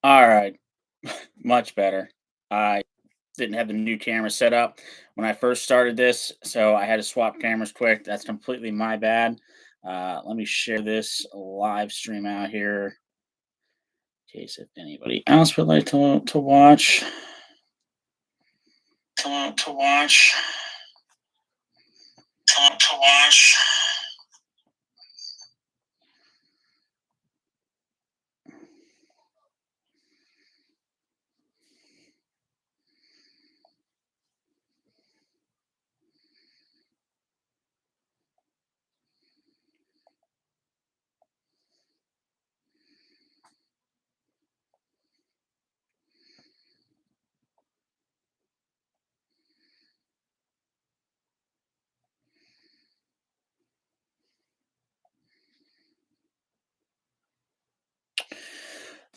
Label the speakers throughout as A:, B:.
A: All right, much better. I didn't have the new camera set up when I first started this, so I had to swap cameras quick. That's completely my bad. Let me share this live stream out here in case if anybody else would like to watch. To watch. To watch.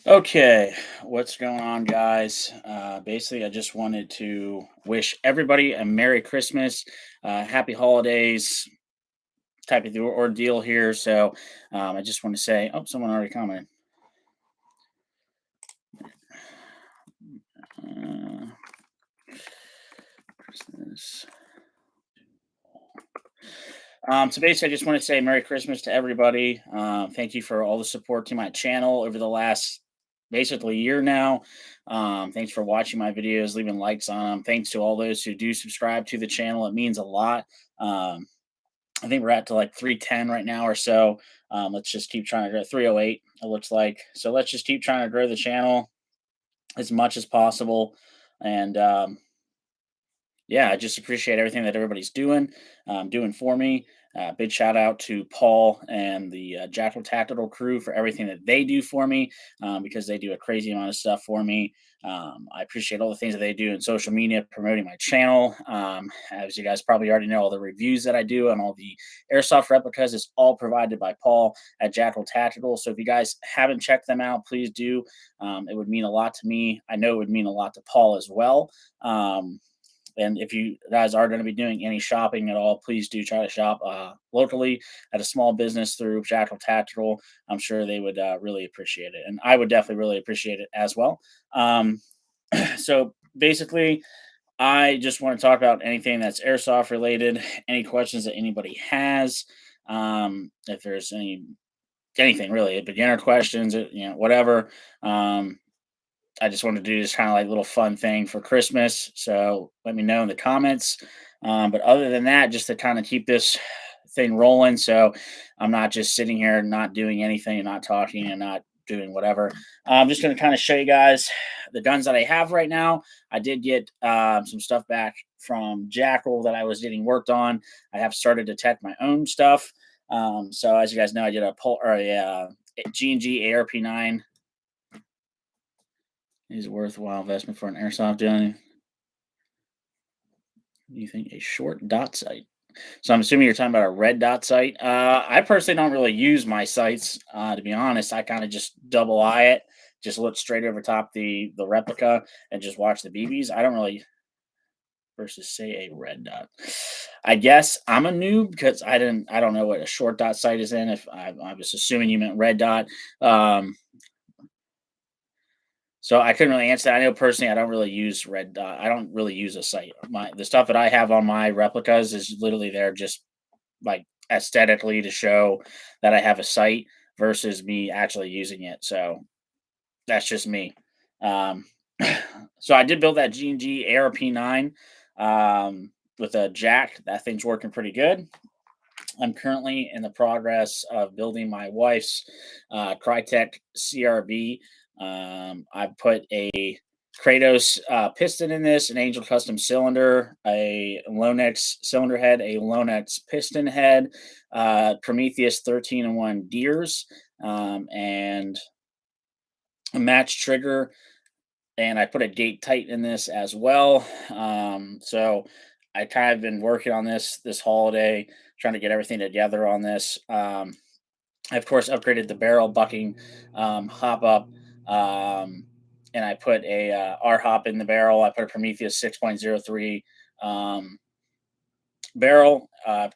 A: Okay, what's going on, guys? Basically, I just wanted to wish everybody a Merry Christmas, Happy Holidays, type of ordeal here. So I just want to say, oh, someone already commented. Uh, Christmas. So basically, I just want to say Merry Christmas to everybody. Thank you for all the support to my channel over the last basically year now. Thanks for watching my videos, leaving likes on them. Thanks to all those who do subscribe to the channel. It means a lot. I think we're at to like 310 right now or so. Let's just keep trying to grow 308. It looks like so. Let's just keep trying to grow the channel as much as possible. And yeah, I just appreciate everything that everybody's doing for me. Big shout out to Paul and the Jackal Tactical crew for everything that they do for me because they do a crazy amount of stuff for me. I appreciate all the things that they do in social media, promoting my channel. As you guys probably already know, all the reviews that I do and all the airsoft replicas is all provided by Paul at Jackal Tactical. So if you guys haven't checked them out, please do. It would mean a lot to me. I know it would mean a lot to Paul as well. And if you guys are going to be doing any shopping at all, please do try to shop locally at a small business through Jackal Tactical. I'm sure they would really appreciate it. And I would definitely really appreciate it as well. Um, so basically, I just want to talk about anything that's airsoft related, any questions that anybody has. If there's anything really, beginner questions, whatever. I just wanted to do this kind of like little fun thing for Christmas. So let me know in the comments. But other than that, just to kind of keep this thing rolling. So I'm not just sitting here not doing anything and not talking and not doing whatever. I'm just going to kind of show you guys the guns that I have right now. I did get some stuff back from Jackal that I was getting worked on. I have started to tech my own stuff. So as you guys know, I did a G&G ARP9 is a worthwhile investment for an airsoft gun. You think a short dot sight? So I'm assuming you're talking about a red dot sight. I personally don't really use my sights. To be honest, I kind of just double eye it, just look straight over top the replica, and just watch the BBs. I don't really versus say a red dot. I guess I'm a noob because I don't know what a short dot sight is in. If I was assuming you meant red dot. So I couldn't really answer that. I know personally I don't really use red dot. I don't really use a sight. The stuff that I have on my replicas is literally there just like aesthetically to show that I have a sight versus me actually using it. So that's just me. Um, so I did build that G&G ARP9 with a jack. That thing's working pretty good. I'm currently in the progress of building my wife's Crytek CRB. I put a Kratos piston in this, an Angel custom cylinder, a Lonex cylinder head, a Lonex piston head, Prometheus 13-in-1 gears, and a match trigger. And I put a gate tight in this as well. So I kind of been working on this holiday, trying to get everything together on this. I of course upgraded the barrel bucking hop up, and I put a R hop in the barrel. I put a Prometheus 6.03 barrel,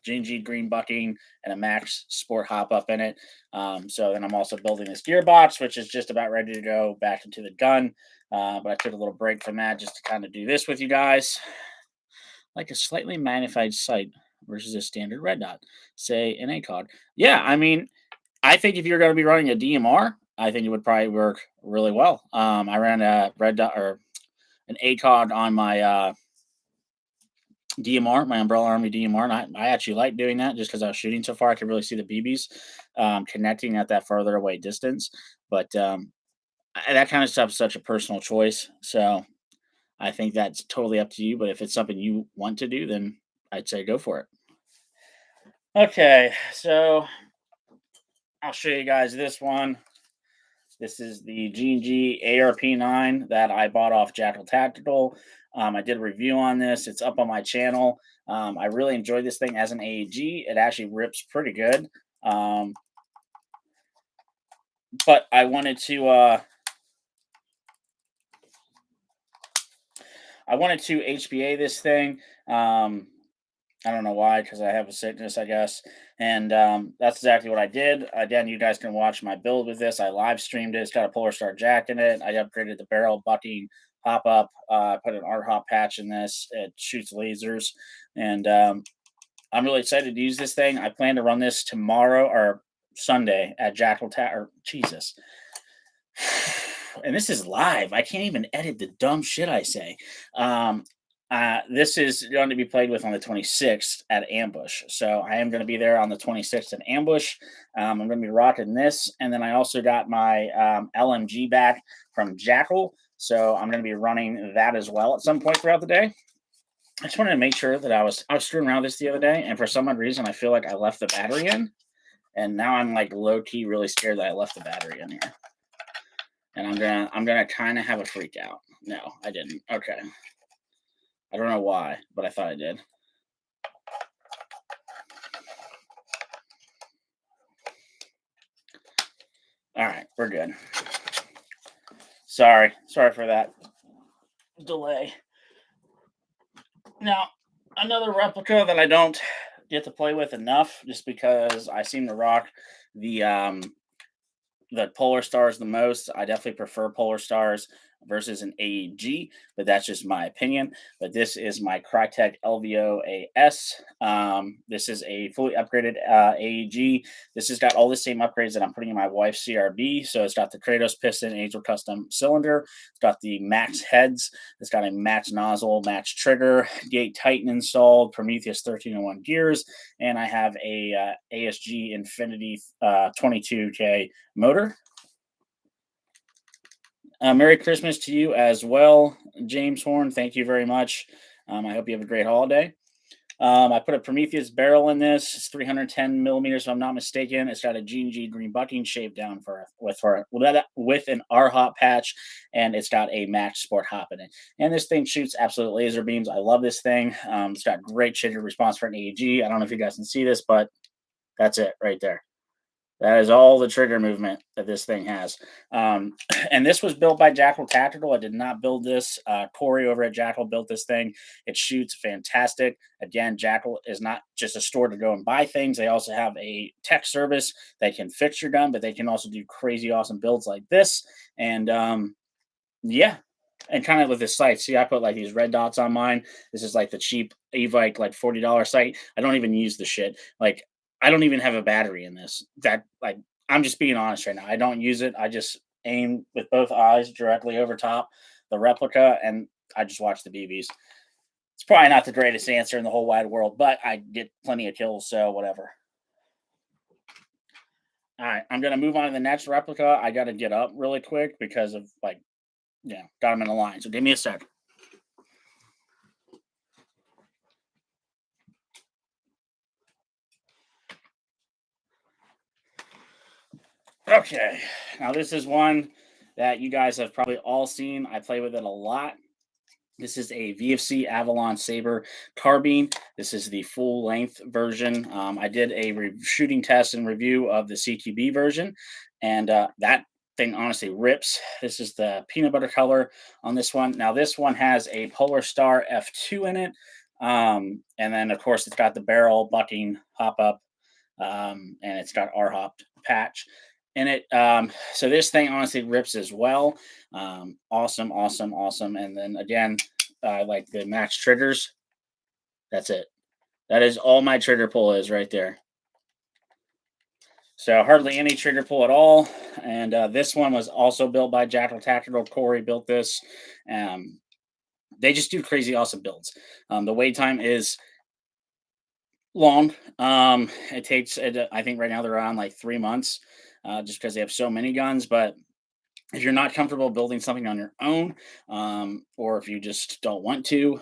A: G&G green bucking, and a max sport hop up in it. So then I'm also building this gearbox, which is just about ready to go back into the gun. But I took a little break from that just to kind of do this with you guys. Like a slightly magnified sight versus a standard red dot, say an ACOG. Yeah, I mean, I think if you're going to be running a DMR, I think it would probably work really well. I ran a red dot or an ACOG on my DMR, my Umbrella Army DMR, and I actually like doing that just because I was shooting so far. I could really see the BBs connecting at that farther away distance. But that kind of stuff is such a personal choice. So I think that's totally up to you. But if it's something you want to do, then I'd say go for it. Okay, so I'll show you guys this one. This is the G&G ARP9 that I bought off Jackal Tactical. I did a review on this. It's up on my channel. I really enjoyed this thing as an AEG. It actually rips pretty good. But I wanted to HPA this thing. I don't know why, because I have a sickness, I guess. And that's exactly what I did. Again, you guys can watch my build with this. I live streamed it. It's got a Polar Star jack in it. I upgraded the barrel, bucking, hop up, put an art hop patch in this. It shoots lasers. And I'm really excited to use this thing. I plan to run this tomorrow or Sunday at Jesus. And this is live. I can't even edit the dumb shit I say. This is going to be played with on the 26th at Ambush. So I am going to be there on the 26th at Ambush. I'm going to be rocking this. And then I also got my LMG back from Jackal. So I'm going to be running that as well at some point throughout the day. I just wanted to make sure that I was screwing around with this the other day. And for some odd reason, I feel like I left the battery in. And now I'm like low key really scared that I left the battery in here. And I'm gonna kind of have a freak out. No, I didn't. Okay. I don't know why, but I thought I did. All right, we're good. Sorry for that delay. Now, another replica that I don't get to play with enough, just because I seem to rock the Polar Stars the most. I definitely prefer Polar Stars versus an AEG, but that's just my opinion. But this is my Crytek LVO S. This is a fully upgraded AEG. This has got all the same upgrades that I'm putting in my wife's CRB. So it's got the Kratos piston, Angel custom cylinder. It's got the max heads. It's got a max nozzle, max trigger, gate Titan installed, Prometheus 1301 gears, and I have a ASG Infinity 22K motor. Merry Christmas to you as well, James Horn. Thank you very much. I hope you have a great holiday. I put a Prometheus barrel in this. It's 310 millimeters, if I'm not mistaken. It's got a G&G green bucking shaved down with an R-hop patch, and it's got a max sport hop in it. And this thing shoots absolute laser beams. I love this thing. It's got great trigger response for an AEG. I don't know if you guys can see this, but that's it right there. That is all the trigger movement that this thing has. And this was built by Jackal Tactical. I did not build this. Corey over at Jackal built this thing. It shoots fantastic. Again, Jackal is not just a store to go and buy things. They also have a tech service that can fix your gun, but they can also do crazy awesome builds like this. And yeah. And kind of with this sight, see, I put like these red dots on mine. This is like the cheap Evike, like $40 sight. I don't even use the shit. Like, I don't even have a battery in this. I'm just being honest right now. I don't use it. I just aim with both eyes directly over top the replica, and I just watch the BBs. It's probably not the greatest answer in the whole wide world, but I get plenty of kills, so whatever. All right, I'm going to move on to the next replica. I got to get up really quick because of, got them in a line. So give me a sec. Okay, now this is one that you guys have probably all seen. I play with it a lot. This is a VFC Valon Saber carbine. This is the full length version. I did a shooting test and review of the CTB version, and that thing honestly rips. This is the peanut butter color on this one. Now this one has a Polar Star F2 in it. And then of course it's got the barrel bucking hop up, and it's got R hopped patch in it. So this thing honestly rips as well. Awesome, awesome, awesome. And then again, like the max triggers. That's it. That is all my trigger pull is right there. So hardly any trigger pull at all. And this one was also built by Jackal Tactical. Corey built this. Um, they just do crazy awesome builds. The wait time is long. It takes, I think right now they're around like 3 months, just because they have so many guns. But if you're not comfortable building something on your own, or if you just don't want to,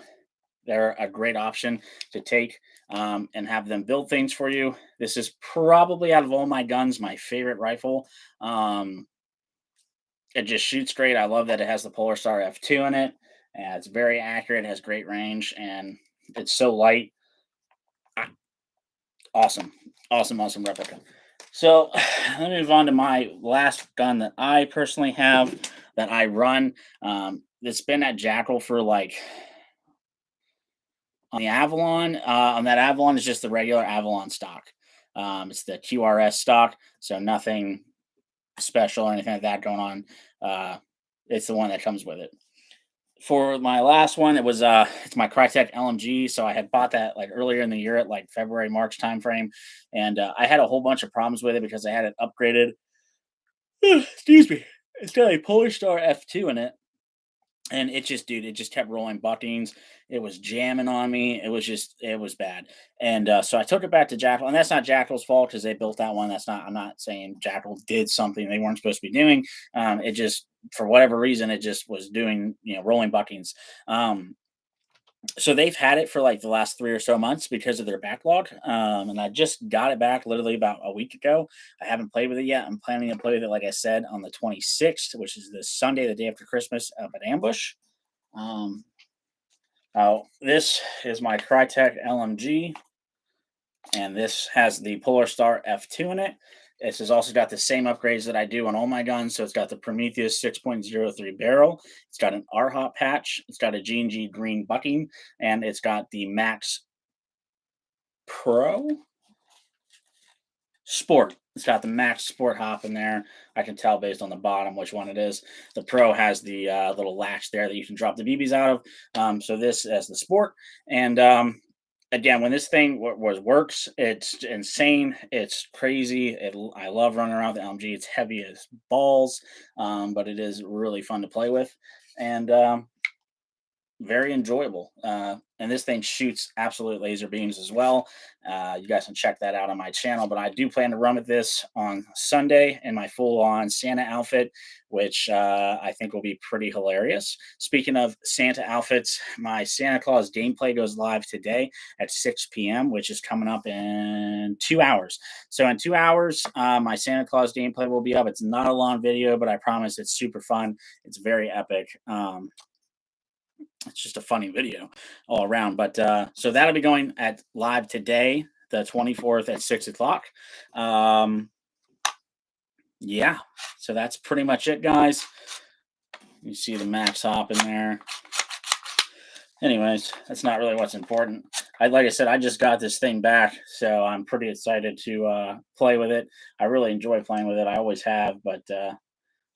A: they're a great option to take, and have them build things for you. This is probably out of all my guns my favorite rifle. Um, it just shoots great. I love that it has the Polar Star F2 in it. And it's very accurate, has great range, and it's so light. Awesome, awesome, awesome replica. So let me move on to my last gun that I personally have that I run. It's been at Jackal for like on the Avalon. On that Avalon is just the regular Avalon stock. It's the QRS stock, so nothing special or anything like that going on. It's the one that comes with it. For my last one, it's my Crytek LMG. So I had bought that like earlier in the year at like February, March timeframe, and I had a whole bunch of problems with it because I had it upgraded. Excuse me. It's got a Polar Star F2 in it, and it just, dude, it just kept rolling buckings. It was jamming on me. It was bad. And so I took it back to Jackal, and that's not Jackal's fault because they built that one. That's not. I'm not saying Jackal did something they weren't supposed to be doing. It just, for whatever reason, it just was doing, rolling buckings. So they've had it for like the last 3 or so months because of their backlog. And I just got it back literally about a week ago. I haven't played with it yet. I'm planning to play with it, like I said, on the 26th, which is this Sunday, the day after Christmas, up at Ambush. Um, this is my Crytek LMG, and this has the Polar Star F2 in it. This has also got the same upgrades that I do on all my guns. So it's got the Prometheus 6.03 barrel. It's got an R-Hop patch. It's got a G&G green bucking, and it's got the Max Pro Sport. It's got the Max Sport hop in there. I can tell based on the bottom which one it is. The Pro has the little latch there that you can drop the BBs out of. So this is the Sport. And again, when this thing works, it's insane. It's crazy. I love running around with the LMG. It's heavy as balls, but it is really fun to play with, and very enjoyable. And this thing shoots absolute laser beams as well. You guys can check that out on my channel. But I do plan to run with this on Sunday in my full-on Santa outfit, which I think will be pretty hilarious. Speaking of Santa outfits, my Santa Claus gameplay goes live today at 6 p.m., which is coming up in 2 hours. So in 2 hours, my Santa Claus gameplay will be up. It's not a long video, but I promise it's super fun. It's very epic. It's just a funny video all around. But so that'll be going at live today, the 24th at 6 o'clock. Yeah, so that's pretty much it, guys. You see the max hop in there. Anyways, that's not really what's important. Like I said, I just got this thing back, so I'm pretty excited to play with it. I really enjoy playing with it. I always have, but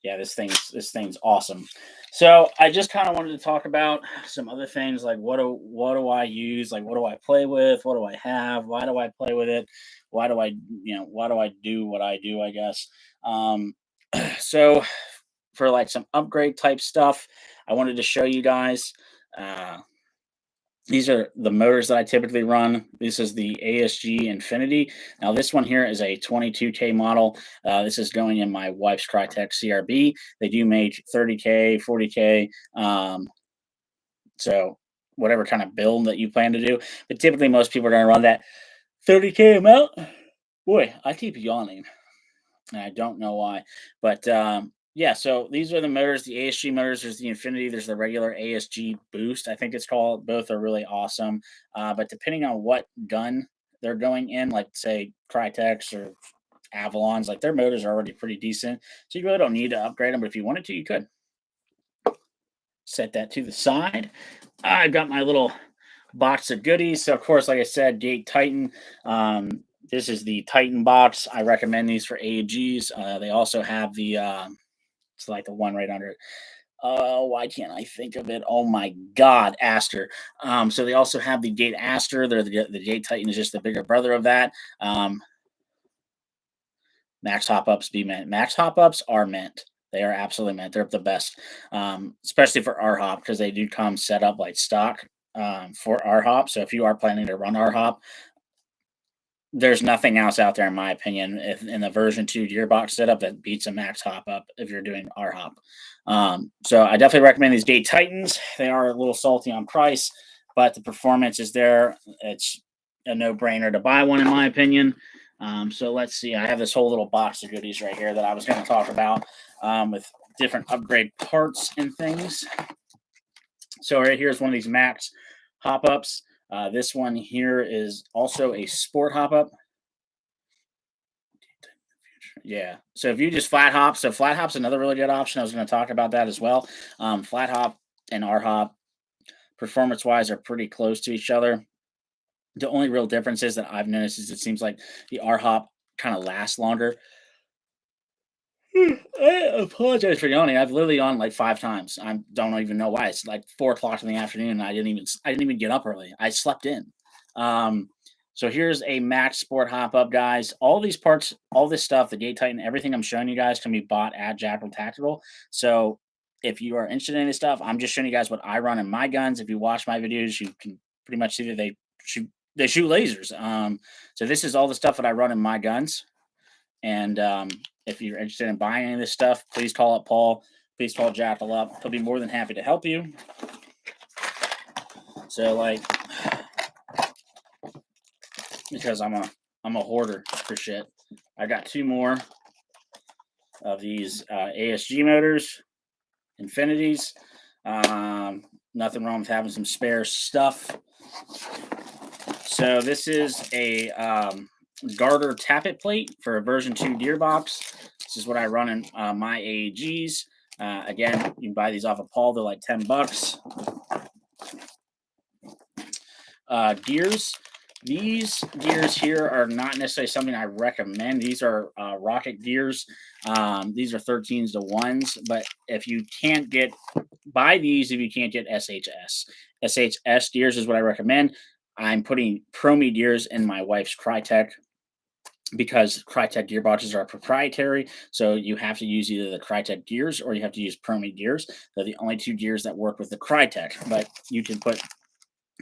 A: yeah, this thing's awesome. So I just kind of wanted to talk about some other things, like what do I use, like what do I play with, what do I have, why do I play with it, why do I do what I do, I guess. So for like some upgrade type stuff, I wanted to show you guys. Uh, these are the motors that I typically run. This is the ASG Infinity. Now, this one here is a 22K model. This is going in my wife's Crytek CRB. They do make 30K, 40K. So whatever kind of build that you plan to do. But typically, most people are going to run that 30K amount. Boy, I keep yawning, and I don't know why. But yeah, so these are the motors, the ASG motors. There's the Infinity. There's the regular ASG Boost, I think it's called. Both are really awesome. But depending on what gun they're going in, like say Crytek's or Avalon's, like their motors are already pretty decent. So you really don't need to upgrade them. But if you wanted to, you could. Set that to the side. I've got my little box of goodies. So, of course, like I said, Gate Titan. This is the Titan box. I recommend these for AGs. They also have the, it's like the one right under it. Why can't I think of it? Oh my God, Aster. So they also have the Gate Aster. They're the Gate Titan is just the bigger brother of that. Max hop ups be meant. Max hop ups are meant. They are absolutely meant. They're the best, especially for R hop because they do come set up like stock for R hop. So if you are planning to run R hop, there's nothing else out there, in my opinion, if in the version 2 gearbox setup that beats a max hop up if you're doing R hop. So I definitely recommend these Gate Titans. They are a little salty on price, but the performance is there. It's a no brainer to buy one, in my opinion. So let's see. I have this whole little box of goodies right here that I was going to talk about with different upgrade parts and things. So right here is one of these max hop ups. This one here is also a sport hop up. Yeah. So if you just flat hop, so flat hop's another really good option. I was going to talk about that as well. Flat hop and R hop, performance wise, are pretty close to each other. The only real difference is that I've noticed is it seems like the R hop kind of lasts longer. I apologize for yawning. I've literally yawned like 5 times. I don't even know why. It's like 4 o'clock in the afternoon. And I didn't even get up early. I slept in. Um, so here's a Max Sport hop up, guys. All these parts, all this stuff, the Gate Titan, everything I'm showing you guys can be bought at Jackal Tactical. So if you are interested in this stuff, I'm just showing you guys what I run in my guns. If you watch my videos, you can pretty much see that they shoot lasers. So this is all the stuff that I run in my guns. And if you're interested in buying any of this stuff, please call up Paul. Please call Jackal up. He'll be more than happy to help you. So like, because I'm a hoarder for shit. I got 2 more of these ASG motors, Infinities. Nothing wrong with having some spare stuff. So this is a garter tappet plate for a version 2 gearbox. This is what I run in my AEGs. Again, you can buy these off of Paul. They're like $10. Gears. These gears here are not necessarily something I recommend. These are rocket gears. These are 13s to 1s, but if you can't buy these, if you can't get SHS. SHS gears is what I recommend. I'm putting Promi gears in my wife's Crytek because Crytek gearboxes are proprietary. So you have to use either the Crytek gears or you have to use Promi gears. They're the only 2 gears that work with the Crytek, but you can put,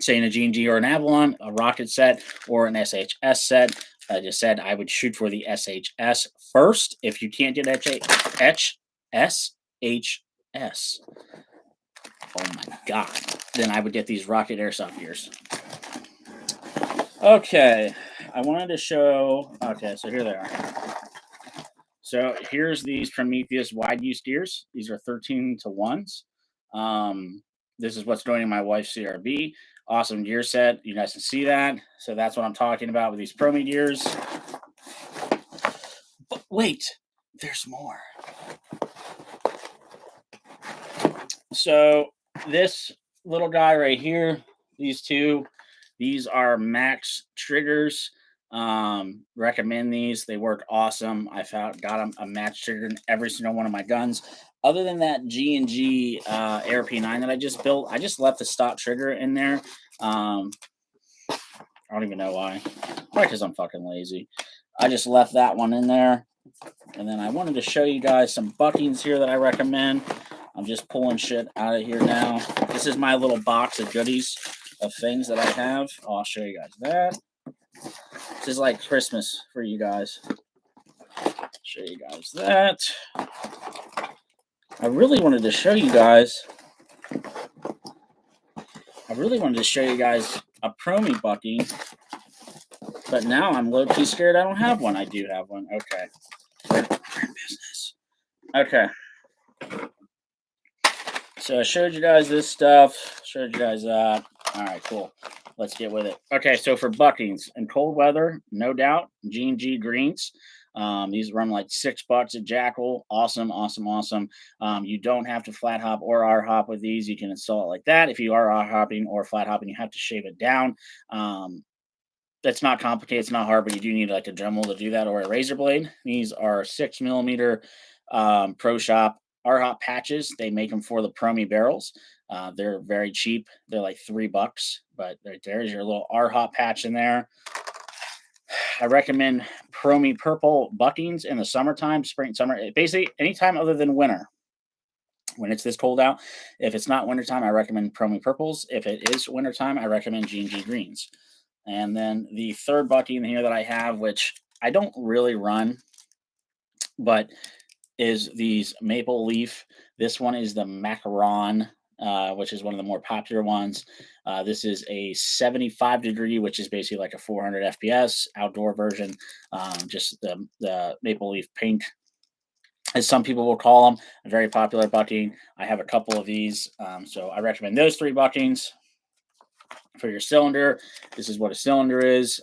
A: say, in a G&G or an Avalon, a rocket set or an SHS set. I just said I would shoot for the SHS first. If you can't get SHS, oh my God, then I would get these rocket airsoft gears. Okay, I wanted to show, okay, so here they are. So here's these Prometheus wide use gears. These are 13 to 1s. This is what's going in my wife's CRB. Awesome gear set. You guys can see that. So that's what I'm talking about with these Promi gears. But wait, there's more. So this little guy right here, these 2, these are Max triggers. Recommend these. They work awesome. I got a match trigger in every single one of my guns. Other than that G&G ARP9 that I just built, I just left the stock trigger in there. I don't even know why. Probably because I'm fucking lazy. I just left that one in there. And then I wanted to show you guys some buckings here that I recommend. I'm just pulling shit out of here now. This is my little box of goodies of things that I have. I'll show you guys that. This is like Christmas for you guys. Show you guys that. I really wanted to show you guys a Promi bucking, but now I'm low-key scared I don't have one. I do have one. Okay. We're in business. Okay. So I showed you guys this stuff. Showed you guys that. All right, cool. Let's get with it. Okay, so for buckings in cold weather, no doubt, G&G greens. These run like $6 at Jackal. Awesome, awesome, awesome. You don't have to flat hop or R hop with these. You can install it like that. If you are R hopping or flat hopping, you have to shave it down. That's not complicated. It's not hard, but you do need like a Dremel to do that or a razor blade. These are 6 millimeter Pro Shop R hop patches. They make them for the Promi barrels. They're very cheap. They're like $3, but there's your little R hop patch in there. I recommend Promi purple buckings in the summertime, spring, summer, basically anytime other than winter. When it's this cold out, if it's not wintertime, I recommend Promi purples. If it is wintertime, I recommend G&G greens. And then the third bucking here that I have, which I don't really run, but is these maple leaf. This one is the macaron, which is one of the more popular ones. This is a 75-degree, which is basically like a 400 FPS outdoor version. Just the maple leaf pink, as some people will call them. A very popular bucking. I have a couple of these, so I recommend those 3 buckings. For your cylinder, this is what a cylinder is.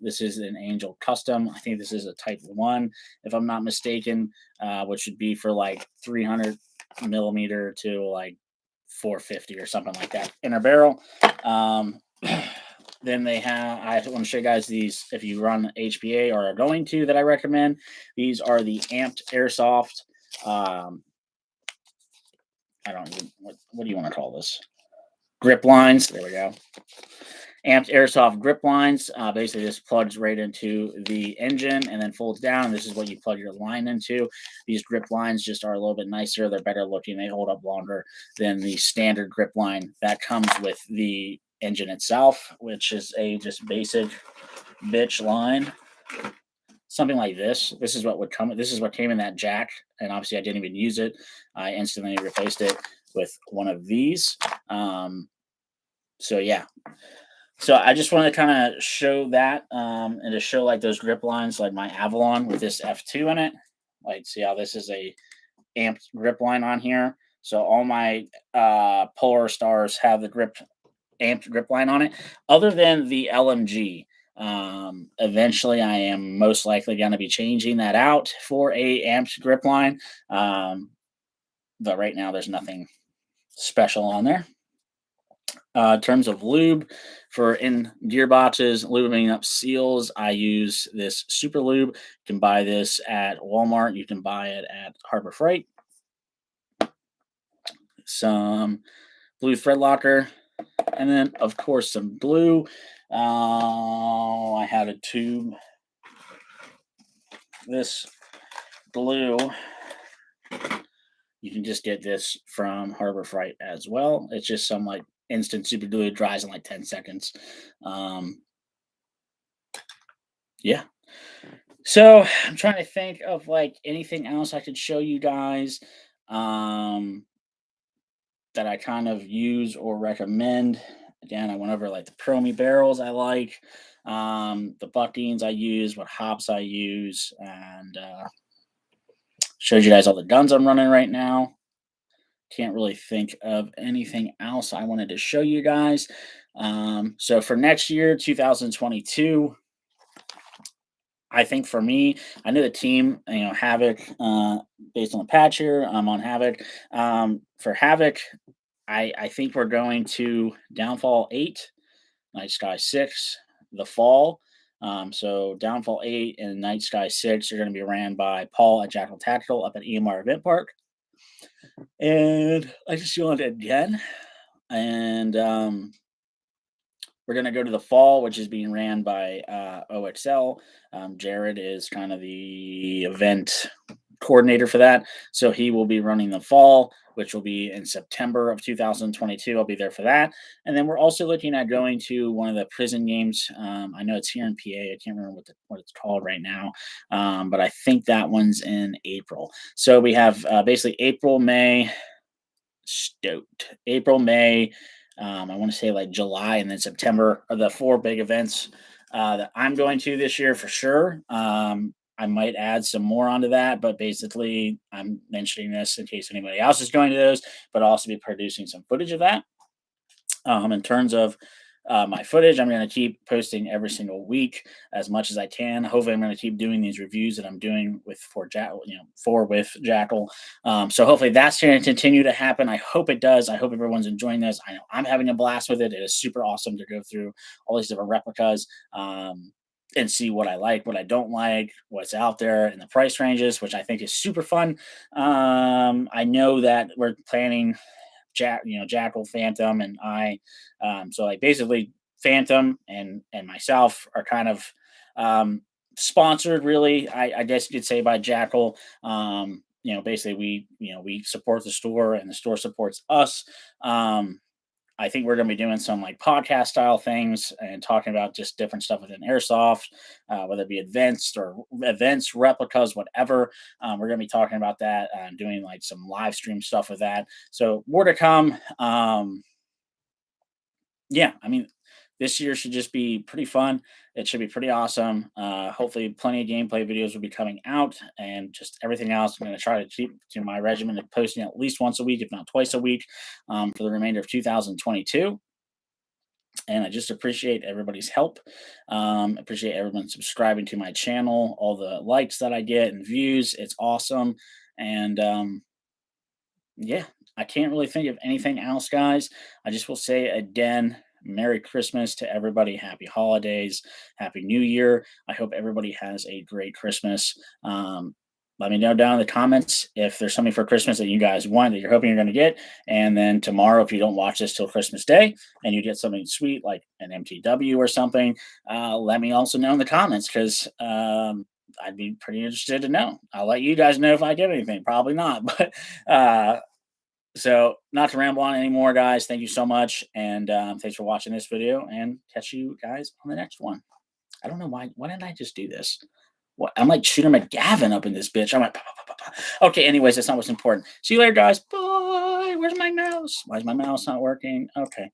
A: This is an Angel Custom. I think this is a Type 1, if I'm not mistaken, which would be for like 300 millimeter to like 450 or something like that inner barrel. Then they have, I want to show you guys these if you run HPA or are going to, that I recommend. These are the Amped Airsoft. I don't even, what do you want to call this? Grip lines. There we go. Amped Airsoft grip lines. Basically, this plugs right into the engine and then folds down. This is what you plug your line into. These grip lines just are a little bit nicer. They're better looking. They hold up longer than the standard grip line that comes with the engine itself, which is a just basic bitch line. Something like this. This is what would come. This is what came in that jack, and obviously I didn't even use it. I instantly replaced it with one of these. So yeah. So I just want to kind of show that, and to show like those grip lines, like my Avalon with this F2 in it. Like, see how this is a amped grip line on here. So all my Polar Stars have the amped grip line on it. Other than the LMG, eventually I am most likely going to be changing that out for a amped grip line. But right now there's nothing special on there. In terms of lube for in gearboxes, lubing up seals, I use this Super Lube. You can buy this at Walmart. You can buy it at Harbor Freight. Some blue thread locker, and then of course some glue. I had a tube. This glue, you can just get this from Harbor Freight as well. It's just some like instant super glue. It dries in like 10 seconds. Yeah. So I'm trying to think of like anything else I could show you guys that I kind of use or recommend. Again, I went over like the Promi barrels I like, the buckings I use, what hops I use, and showed you guys all the guns I'm running right now. Can't really think of anything else I wanted to show you guys. So for next year, 2022, I think for me, I know the team, Havoc, based on the patch here, I'm on Havoc. For Havoc, I think we're going to Downfall 8, Night Sky 6, the fall. So Downfall 8 and Night Sky 6 are going to be ran by Paul at Jackal Tactical up at EMR Event Park. And I just joined again. And we're going to go to the fall, which is being ran by OXL. Jared is kind of the event coordinator for that. So he will be running the fall, which will be in September of 2022. I'll be there for that. And then we're also looking at going to one of the prison games. I know it's here in PA. I can't remember what it's called right now. But I think that one's in April. So we have basically April, May, stoked. April, May, I want to say like July, and then September are the 4 big events that I'm going to this year for sure. I might add some more onto that, but basically I'm mentioning this in case anybody else is going to those, but I'll also be producing some footage of that. In terms of my footage. I'm going to keep posting every single week as much as I can. Hopefully, I'm going to keep doing these reviews that I'm doing with Jackal. So hopefully that's going to continue to happen. I hope it does. I hope everyone's enjoying this. I know I'm having a blast with it. It is super awesome to go through all these different replicas. And see what I like, what I don't like, what's out there, and the price ranges, which I think is super fun. I know that we're planning Jackal, Phantom, and I. So like basically, Phantom and myself are kind of sponsored, really. I guess you could say by Jackal. Basically we support the store and the store supports us. I think we're going to be doing some like podcast style things and talking about just different stuff within airsoft, whether it be events, replicas, whatever. We're going to be talking about that and doing like some live stream stuff with that. So more to come. Yeah, I mean, this year should just be pretty fun. It should be pretty awesome. Hopefully, plenty of gameplay videos will be coming out, and just everything else. I'm going to try to keep to my regimen of posting at least once a week, if not twice a week, for the remainder of 2022. And I just appreciate everybody's help. Appreciate everyone subscribing to my channel, all the likes that I get and views. It's awesome. And yeah, I can't really think of anything else, guys. I just will say again, Merry Christmas to everybody. Happy holidays. Happy New Year. I hope everybody has a great Christmas. Let me know down in the comments if there's something for Christmas that you guys want that you're hoping you're going to get. And then tomorrow, if you don't watch this till Christmas Day and you get something sweet like an MTW or something, let me also know in the comments because I'd be pretty interested to know. I'll let you guys know if I get anything. Probably not, but so, not to ramble on anymore, guys. Thank you so much, and thanks for watching this video. And catch you guys on the next one. I don't know why. Why didn't I just do this? What? I'm like Shooter McGavin up in this bitch. I'm like, "Pa, pa, pa, pa, pa." Okay. Anyways, that's not what's important. See you later, guys. Bye. Where's my mouse? Why is my mouse not working? Okay.